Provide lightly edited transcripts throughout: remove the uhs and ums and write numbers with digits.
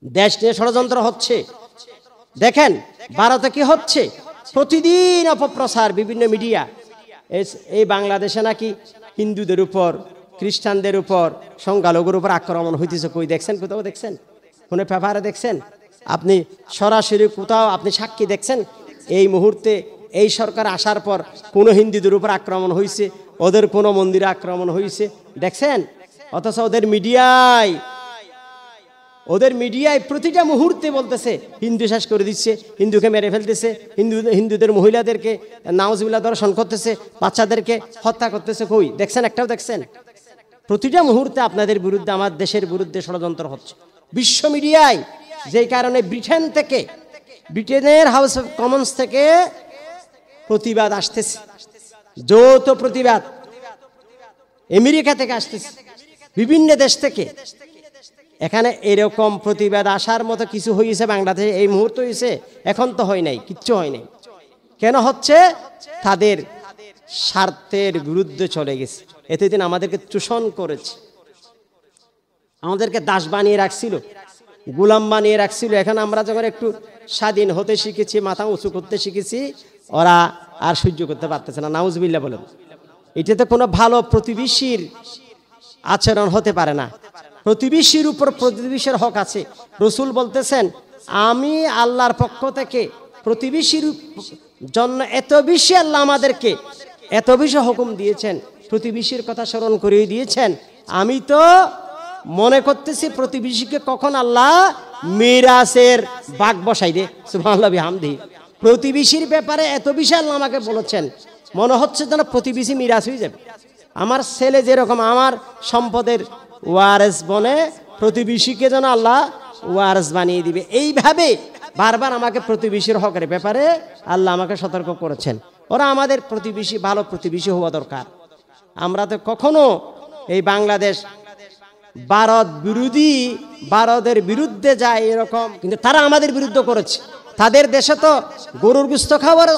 দেশ নিয়ে ষড়যন্ত্র হচ্ছে। দেখেন ভারতে কি হচ্ছে, প্রতিদিন অপপ্রচার বিভিন্ন মিডিয়া। এই বাংলাদেশে নাকি হিন্দুদের উপর, খ্রিস্টানদের উপর, সংখ্যালঘুর উপর আক্রমণ হইতেছে। কই দেখছেন? কোথাও দেখছেন? কোনো পেপারে দেখছেন? আপনি সরাসরি কোথাও আপনি সাক্ষী দেখছেন এই মুহূর্তে এই সরকার আসার পর কোনো হিন্দুদের উপর আক্রমণ হয়েছে, ওদের কোনো মন্দিরে আক্রমণ হয়েছে দেখছেন? অথচ ওদের মিডিয়ায় প্রতিটা মুহূর্তে বলতেছে হিন্দু শেষ করে দিচ্ছে, হিন্দুকে মেরে ফেলতেছে, হিন্দুদের মহিলাদেরকে নাউজুবিল্লাহ দর্শন করতেছে, বাচ্চাদেরকে হত্যা করতেছে। কই দেখছেন? একটাও দেখছেন? প্রতিটা মুহূর্তে আপনাদের বিরুদ্ধে, আমার দেশের বিরুদ্ধে ষড়যন্ত্র হচ্ছে বিশ্ব মিডিয়ায়। যেই কারণে ব্রিটেনের হাউস অফ কমন্স থেকে প্রতিবাদ আসতেছে, যৌথ প্রতিবাদ আমেরিকা থেকে আসতেছে, বিভিন্ন দেশ থেকে। এখানে এরকম প্রতিবাদ আসার মতো কিছু হয়েছে বাংলাদেশে এই মুহূর্তে হয়েছে? এখন তো হয় নাই, কিচ্ছু হয় নাই। কেন হচ্ছে? তাদের স্বার্থের বিরুদ্ধে চলে গেছে। এতদিন আমাদেরকে চোষণ করেছে, আমাদেরকে দাস বানিয়ে রাখছিল, গোলাম বানিয়ে রাখছিল। এখন আমরা যখন একটু স্বাধীন হতে শিখেছি, মাথা উঁচু করতে শিখেছি, ওরা আর সহ্য করতে পারতেছে না। নাউজুবিল্লাহ বলেন। এটা তো কোনো ভালো প্রতিবেশীর আচরণ হতে পারে না। প্রতিবেশীর উপর প্রতিবেশীর হক আছে। রসুল বলতেছেন, আমি আল্লাহর পক্ষ থেকে প্রতিবেশীর জন্য এত বেশি আল্লাহ আমাদেরকে এত বেশি হুকুম দিয়েছেন, প্রতিবেশীর কথা স্মরণ করিয়ে দিয়েছেন। আমি তো মনে করতেছি প্রতিবেশীকে কখন আল্লাহ মিরাসের ভাগ বসাই দে। সুবহানাল্লাহ বিহামদিহি। প্রতিবেশীর ব্যাপারে এত বেশি আল্লাহ আমাকে বলেছেন, মনে হচ্ছে যেন প্রতিবেশী মিরাস হয়ে যাবে। আমার ছেলে যেরকম আমার সম্পদের ওয়ারেস বনে, প্রতিবেশীকে যেন আল্লাহ ওয়ারেস বানিয়ে দিবে। এইভাবে বারবার আমাকে প্রতিবেশীর হকের ব্যাপারে আল্লাহ আমাকে সতর্ক করেছেন। ওরা আমাদের প্রতিবেশী, ভালো প্রতিবেশী হওয়া দরকার। আমরা তো কখনো এই বাংলাদেশ ভারতের বিরুদ্ধে যায় এরকম, কিন্তু তারা আমাদের বিরুদ্ধে করেছে। তাদের দেশে তো গরুর গোশত খাওয়ার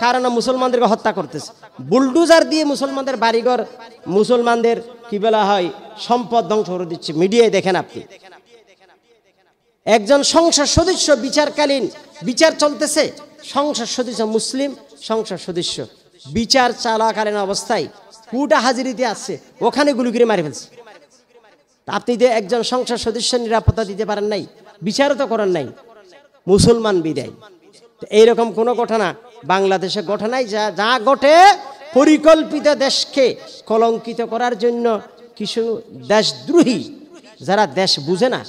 কারণে মুসলমানদেরকে হত্যা করতেছে, বুলডোজার দিয়ে মুসলমানদের বাড়িঘর, মুসলমানদের কি বলা হয় সম্পদ ধ্বংস করে দিচ্ছে। মিডিয়ায় দেখেন আপনি, একজন সংসদ সদস্য বিচারকালীন বিচার চলতেছে, সংসদ সদস্য মুসলিম সংসদ সদস্য বিচার চলাকালীন অবস্থায় কুটা হাজিরিতে আসছে, ওখানে গুলি করে মারি ফেলছে। আপনি যে একজন সংসদ সদস্য নিরাপত্তা দিতে পারেন নাই, বিচারও তো করেন নাই, মুসলমান বিদায়। এইরকম কোনো ঘটনা বাংলাদেশে ঘটে নাই। যা ঘটে পরিকল্পিত দেশকে কলঙ্কিত করার জন্য কিছু দেশদ্রোহী, যারা দেশ বুঝে না,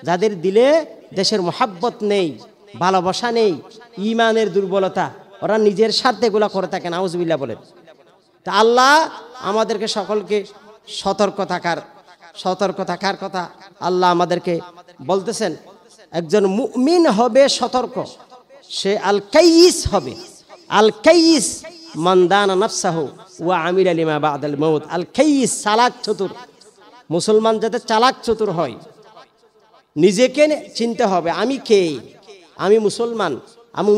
যাদের দিলে দেশের মহাব্বত নেই, ভালোবাসা নেই, ঈমানের দুর্বলতা, ওরা নিজের স্বার্থে এগুলা করে থাকে। নাউজুবিল্লাহ বলেন। তা আল্লাহ আমাদেরকে সকলকে সতর্ক থাকার কথা আল্লাহ আমাদেরকে বলতেছেন। একজন মুমিন হবে সতর্ক, সে আল কাইয়িস হবে। আল কাইয়িস মান দানা নাফসাহু ওয়া আমিলা লিমা বাদাল মাউত। আল কাইয়িস চালাক চতুর। মুসলমান যাতে চালাক চতুর হয়, নিজেকে চিনতে হবে আমি কে, আমি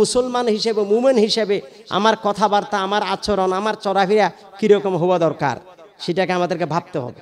মুসলমান হিসেবে, মুমিন হিসেবে আমার কথাবার্তা, আমার আচরণ, আমার চলাফেরা কিরকম হওয়া দরকার, সেটাকে আমাদেরকে ভাবতে হবে।